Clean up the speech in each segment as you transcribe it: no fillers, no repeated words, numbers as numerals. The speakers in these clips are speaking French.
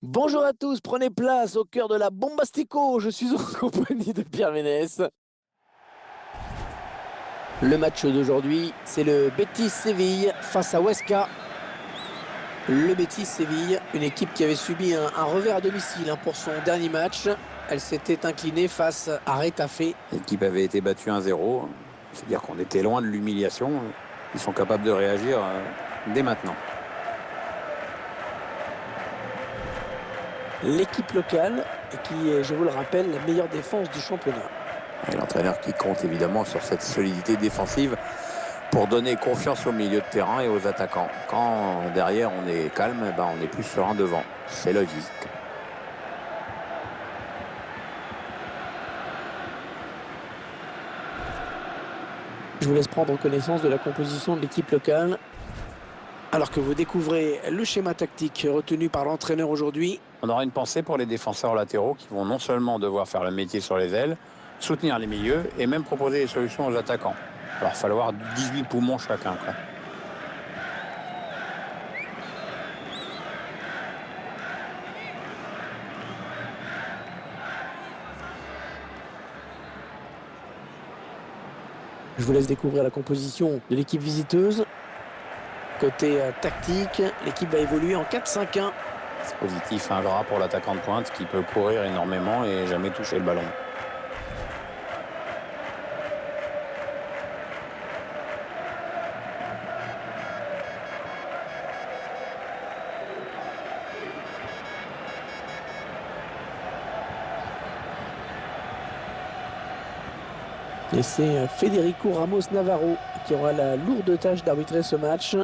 Bonjour à tous, prenez place au cœur de la Bombastico. Je suis en compagnie de Pierre Ménès. Le match d'aujourd'hui, c'est le Betis Séville face à Huesca. Le Betis Séville, une équipe qui avait subi un revers à domicile pour son dernier match. Elle s'était inclinée face à Retafe. L'équipe avait été battue 1-0. C'est-à-dire qu'on était loin de l'humiliation. Ils sont capables de réagir dès maintenant. L'équipe locale qui est, je vous le rappelle, la meilleure défense du championnat. Et l'entraîneur qui compte évidemment sur cette solidité défensive pour donner confiance au milieu de terrain et aux attaquants. Quand derrière on est calme, on est plus serein devant. C'est logique. Je vous laisse prendre connaissance de la composition de l'équipe locale, alors que vous découvrez le schéma tactique retenu par l'entraîneur aujourd'hui. On aura une pensée pour les défenseurs latéraux qui vont non seulement devoir faire le métier sur les ailes, soutenir les milieux et même proposer des solutions aux attaquants. Il va falloir 18 poumons chacun, quoi. Je vous laisse découvrir la composition de l'équipe visiteuse. Côté tactique, l'équipe va évoluer en 4-5-1. Dispositif ingrat pour l'attaquant de pointe qui peut courir énormément et jamais toucher le ballon. Et c'est Federico Ramos Navarro qui aura la lourde tâche d'arbitrer ce match.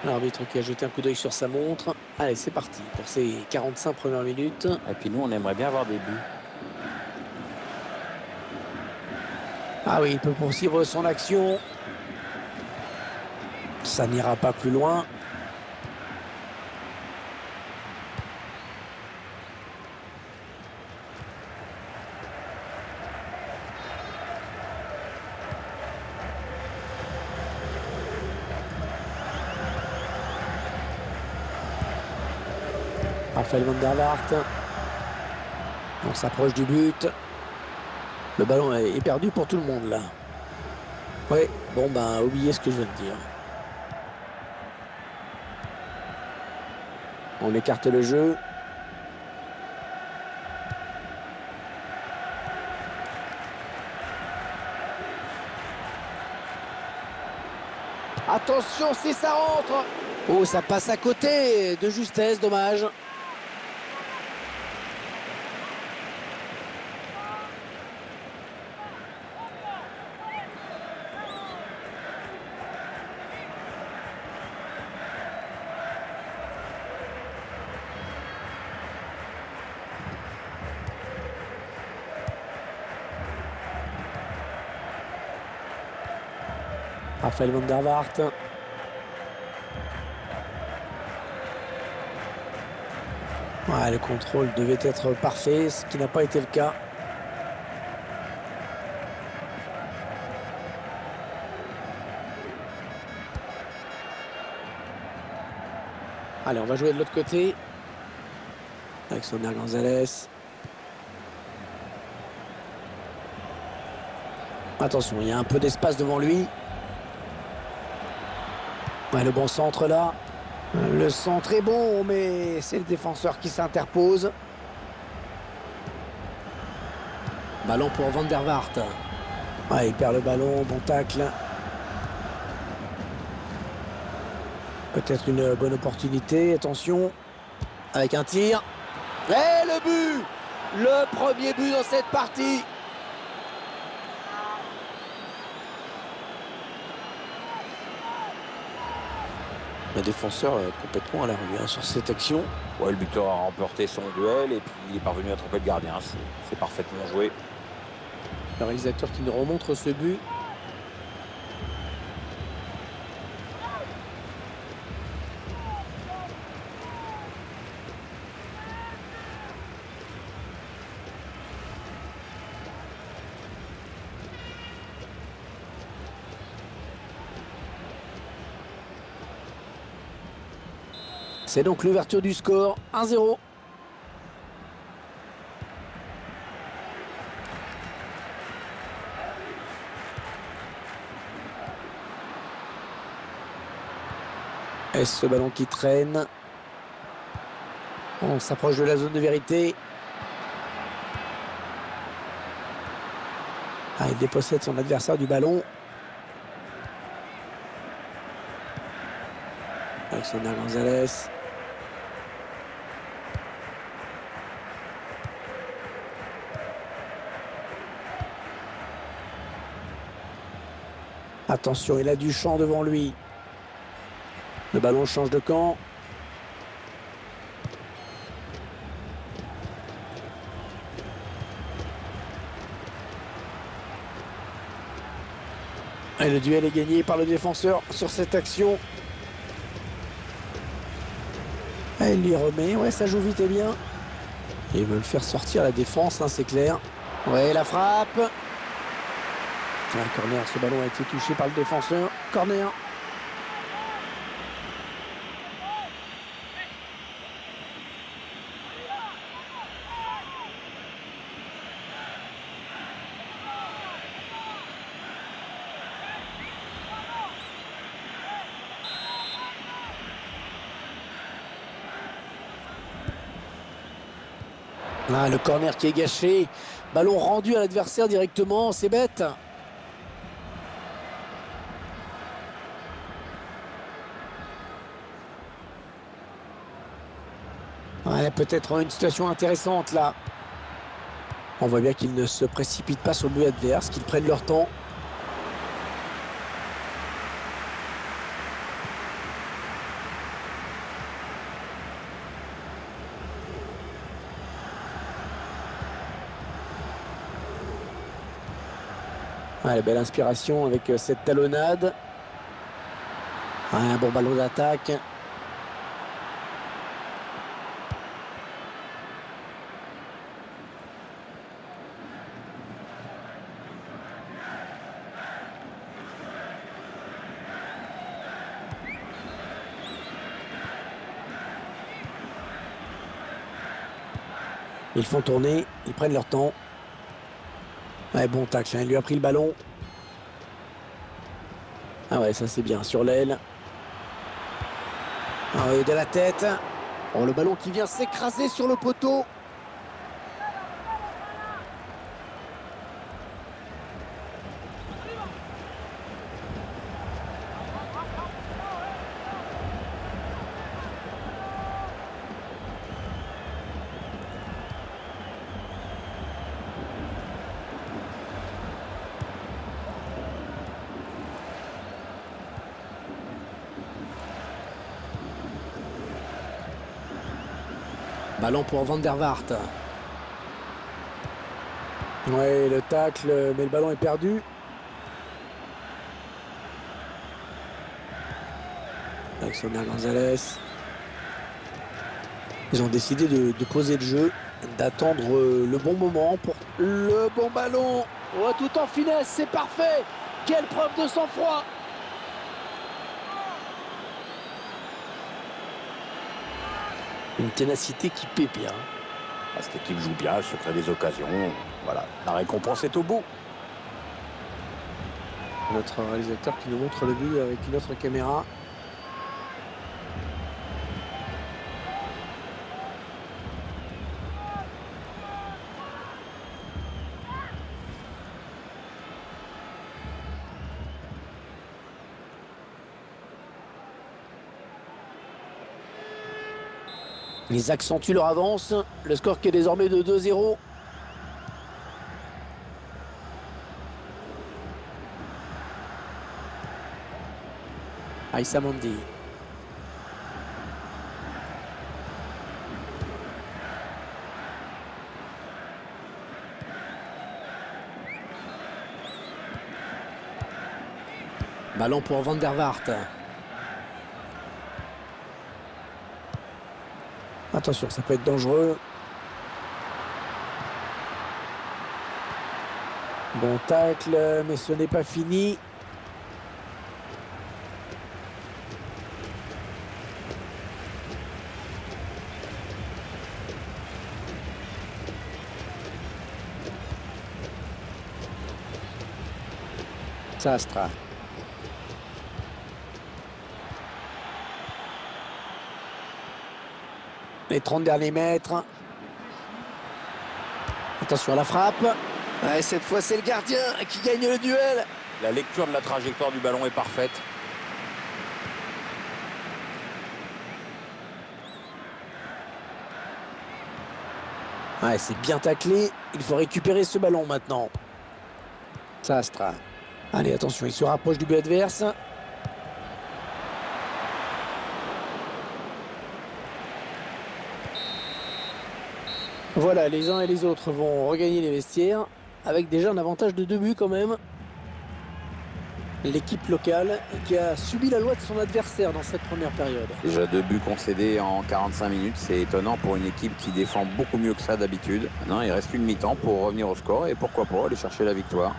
L'arbitre qui a jeté un coup d'œil sur sa montre. Allez, c'est parti pour ces 45 premières minutes. Et puis nous, on aimerait bien avoir des buts. Ah oui, il peut poursuivre son action. Ça n'ira pas plus loin. Raphaël Van der Vaart. On s'approche du but. Le ballon est perdu pour tout le monde là. Ouais, bon oubliez ce que je viens de dire. On écarte le jeu. Attention si ça rentre. Oh, ça passe à côté de justesse, dommage. Raphaël Van der Vaart. Ouais, le contrôle devait être parfait, ce qui n'a pas été le cas. Allez, on va jouer de l'autre côté. Alexander Gonzalez. Attention, il y a un peu d'espace devant lui. Ouais, le bon centre là. Le centre est bon, mais c'est le défenseur qui s'interpose. Ballon pour Van der Vaart. Ouais, il perd le ballon, bon tacle. Peut-être une bonne opportunité, attention. Avec un tir. Et le but! Le premier but dans cette partie. Le défenseur est complètement à la rue sur cette action. Ouais, le buteur a remporté son duel et puis il est parvenu à tromper le gardien. C'est parfaitement joué. Le réalisateur qui nous remontre ce but. C'est donc l'ouverture du score, 1-0. Et ce ballon qui traîne. On s'approche de la zone de vérité. Ah, il dépossède son adversaire du ballon. Alexander Gonzalez. Attention, il a du champ devant lui. Le ballon change de camp. Et le duel est gagné par le défenseur sur cette action. Et il lui remet. Ouais, ça joue vite et bien. Et il veut le faire sortir la défense, hein, c'est clair. Ouais, la frappe. Un corner, ce ballon a été touché par le défenseur. Corner. Ah, le corner qui est gâché. Ballon rendu à l'adversaire directement, c'est bête. Ouais, peut-être une situation intéressante là. On voit bien qu'ils ne se précipitent pas sur le but adverse, qu'ils prennent leur temps. Ouais, belle inspiration avec cette talonnade. Ouais, un bon ballon d'attaque. Ils font tourner, ils prennent leur temps. Ouais, bon tacle, hein, il lui a pris le ballon. Ah ouais, ça c'est bien, sur l'aile. Ah ouais, de la tête. Oh, le ballon qui vient s'écraser sur le poteau. Ballon pour Van der Vaart. Ouais, le tacle, mais le ballon est perdu. Alexander Gonzalez. Ils ont décidé de poser le jeu, d'attendre le bon moment pour le bon ballon. Oh, tout en finesse, c'est parfait. Quelle preuve de sang-froid. Une ténacité qui paie bien. Cette équipe joue bien, elle se crée des occasions. Voilà, la récompense est au bout. Notre réalisateur qui nous montre le but avec une autre caméra. Ils accentuent leur avance. Le score qui est désormais de 2-0. Aïssa Mandi. Ballon pour Van der Vaart. Attention, ça peut être dangereux. Bon tacle, mais ce n'est pas fini. Sastre. Les 30 derniers mètres. Attention à la frappe. Ouais, cette fois, c'est le gardien qui gagne le duel. La lecture de la trajectoire du ballon est parfaite. Ouais, c'est bien taclé. Il faut récupérer ce ballon maintenant. Sastre. Allez, attention, il se rapproche du but adverse. Voilà, les uns et les autres vont regagner les vestiaires avec déjà un avantage de 2 buts quand même. L'équipe locale qui a subi la loi de son adversaire dans cette première période. Déjà 2 buts concédés en 45 minutes, c'est étonnant pour une équipe qui défend beaucoup mieux que ça d'habitude. Maintenant, il reste une mi-temps pour revenir au score et pourquoi pas aller chercher la victoire.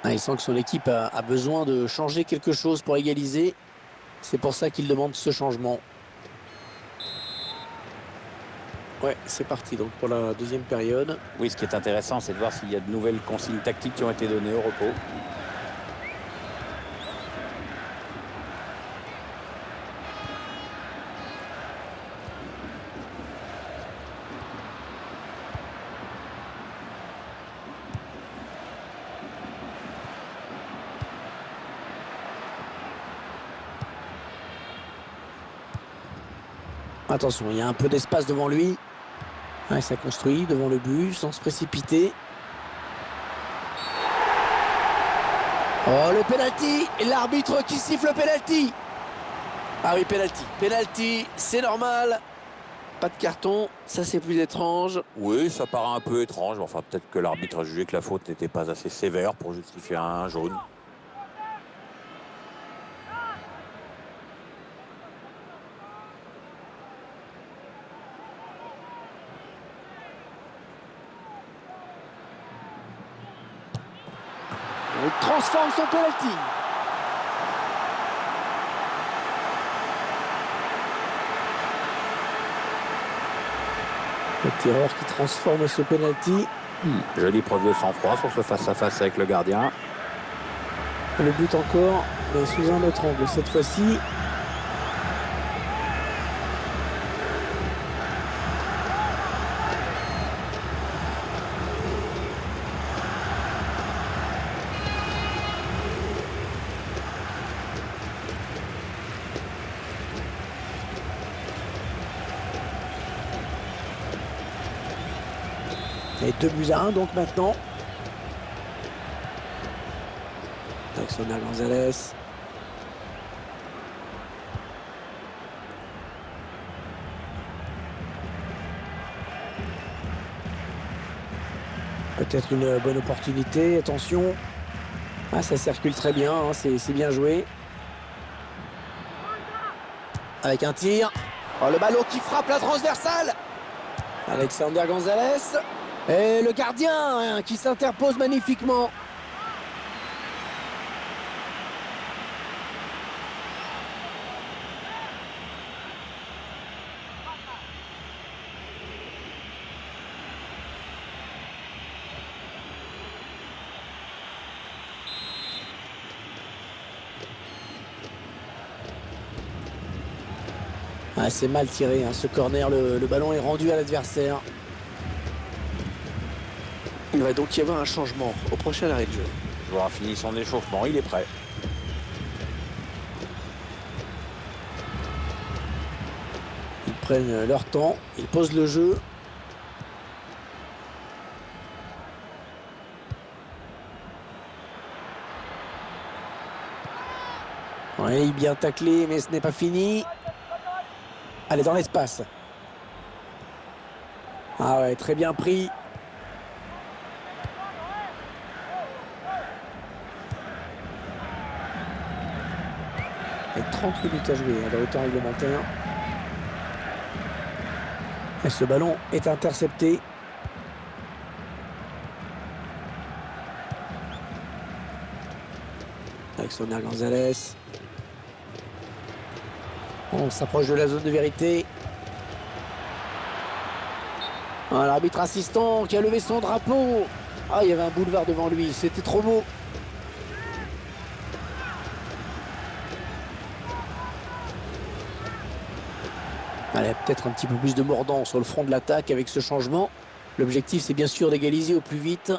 Il sent que son équipe a besoin de changer quelque chose pour égaliser. C'est pour ça qu'il demande ce changement. Ouais, c'est parti donc pour la deuxième période. Oui, ce qui est intéressant, c'est de voir s'il y a de nouvelles consignes tactiques qui ont été données au repos. Attention, il y a un peu d'espace devant lui. Ouais, ça construit devant le but sans se précipiter. Oh, le pénalty. Et l'arbitre qui siffle le pénalty. Ah oui, pénalty. Pénalty, c'est normal. Pas de carton, ça c'est plus étrange. Oui, ça paraît un peu étrange. Enfin, peut-être que l'arbitre a jugé que la faute n'était pas assez sévère pour justifier un jaune. Il transforme son penalty. Le tireur qui transforme ce penalty. Jolie preuve de sang-froid sur ce face-à-face avec le gardien. Le but encore, mais sous un autre angle cette fois-ci. Et 2-1 donc maintenant. Alexander Gonzalez. Peut-être une bonne opportunité, attention. Ah, ça circule très bien, hein, c'est bien joué. Avec un tir. Oh, le ballon qui frappe la transversale. Alexander Gonzalez. Et le gardien qui s'interpose magnifiquement. Ah, c'est mal tiré, hein, ce corner, le ballon est rendu à l'adversaire. Il va donc y avoir un changement au prochain arrêt de jeu. Le joueur a fini son échauffement, il est prêt. Ils prennent leur temps, ils posent le jeu. Oui, bien taclé, mais ce n'est pas fini. Allez, dans l'espace. Ah ouais, très bien pris. Et 30 minutes à jouer dans le temps réglementaire. Et ce ballon est intercepté. Alexander Gonzalez. On s'approche de la zone de vérité. Ah, l'arbitre assistant qui a levé son drapeau. Ah, il y avait un boulevard devant lui, c'était trop beau. Allez, peut-être un petit peu plus de mordant sur le front de l'attaque avec ce changement. L'objectif, c'est bien sûr d'égaliser au plus vite.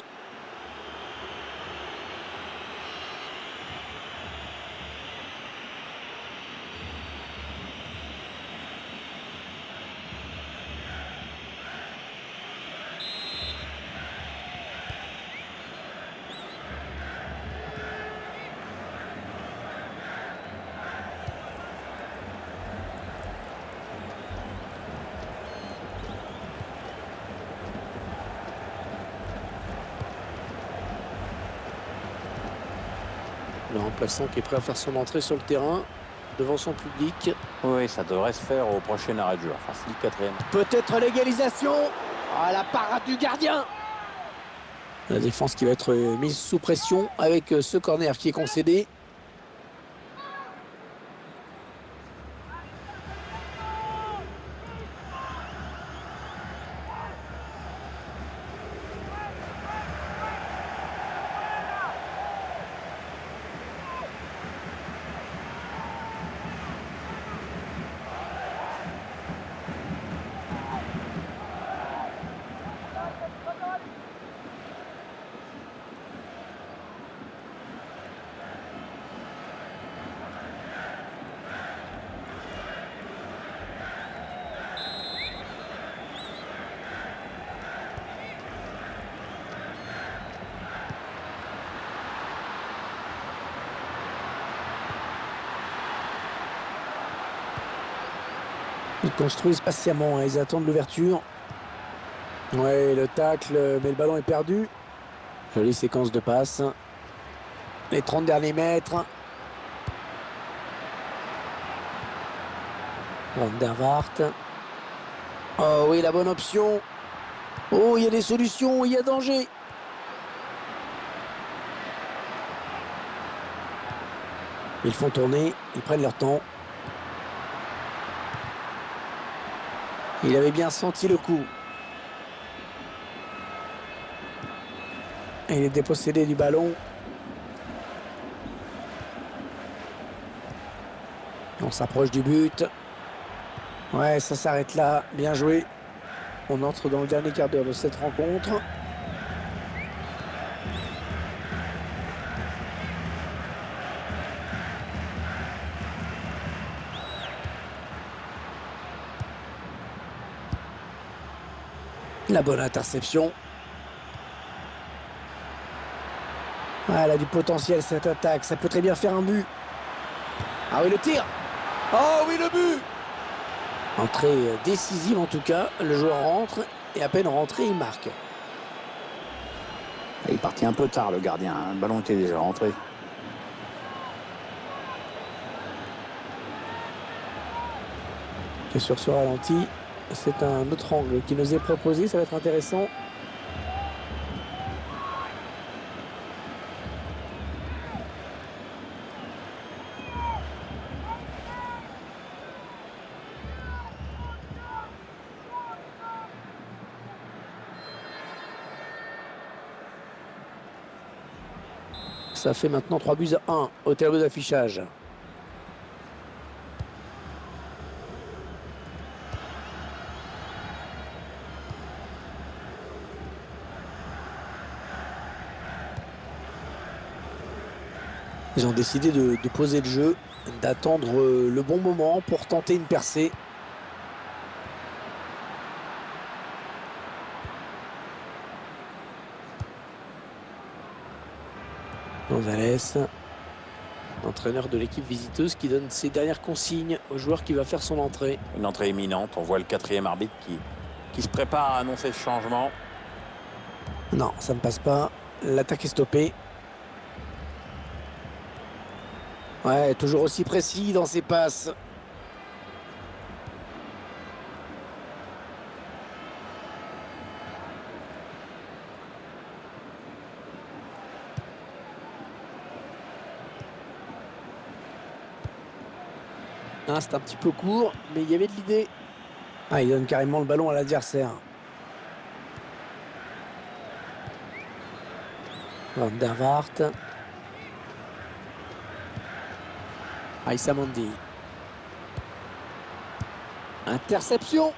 Le remplaçant qui est prêt à faire son entrée sur le terrain, devant son public. Oui, ça devrait se faire au prochain arrêt de jeu. Enfin, c'est le quatrième. Peut-être l'égalisation. Ah, la parade du gardien. La défense qui va être mise sous pression avec ce corner qui est concédé. Ils construisent patiemment, hein. Ils attendent l'ouverture. Ouais, le tacle, mais le ballon est perdu. Jolie séquence de passes. Les 30 derniers mètres. Van der Vaart. Oh oui, la bonne option. Oh, il y a des solutions, il y a danger. Ils font tourner, ils prennent leur temps. Il avait bien senti le coup. Et il est dépossédé du ballon. On s'approche du but. Ouais, ça s'arrête là. Bien joué. On entre dans le dernier quart d'heure de cette rencontre. La bonne interception. Ouais, elle a du potentiel cette attaque. Ça peut très bien faire un but. Ah oui, le tir. Oh oui, le but. Entrée décisive en tout cas. Le joueur rentre et à peine rentré, il marque. Il est parti un peu tard, le gardien. Hein. Le ballon était déjà rentré. Et sur ce ralenti, c'est un autre angle qui nous est proposé. Ça va être intéressant. Ça fait maintenant 3-1 au tableau d'affichage. Ils ont décidé de poser le jeu, d'attendre le bon moment pour tenter une percée. Gonzalez, entraîneur de l'équipe visiteuse qui donne ses dernières consignes au joueur qui va faire son entrée. Une entrée imminente. On voit le quatrième arbitre qui se prépare à annoncer ce changement. Non, ça ne passe pas. L'attaque est stoppée. Ouais, toujours aussi précis dans ses passes. Ah, c'est un petit peu court, mais il y avait de l'idée. Ah, il donne carrément le ballon à l'adversaire. Van der Vaart. Aïssa Mandi. Interception.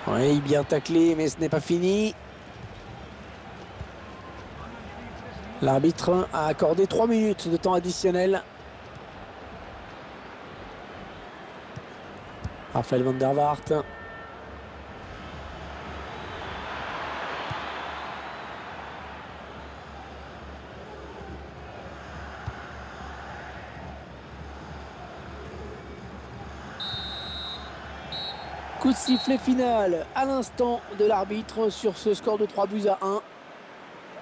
Oui, bien taclé, mais ce n'est pas fini. L'arbitre a accordé 3 minutes de temps additionnel. Raphaël Van der Vaart. Coup de sifflet final à l'instant de l'arbitre sur ce score de 3-1.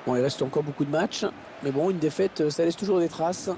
Bon, il reste encore beaucoup de matchs, mais bon, une défaite, ça laisse toujours des traces.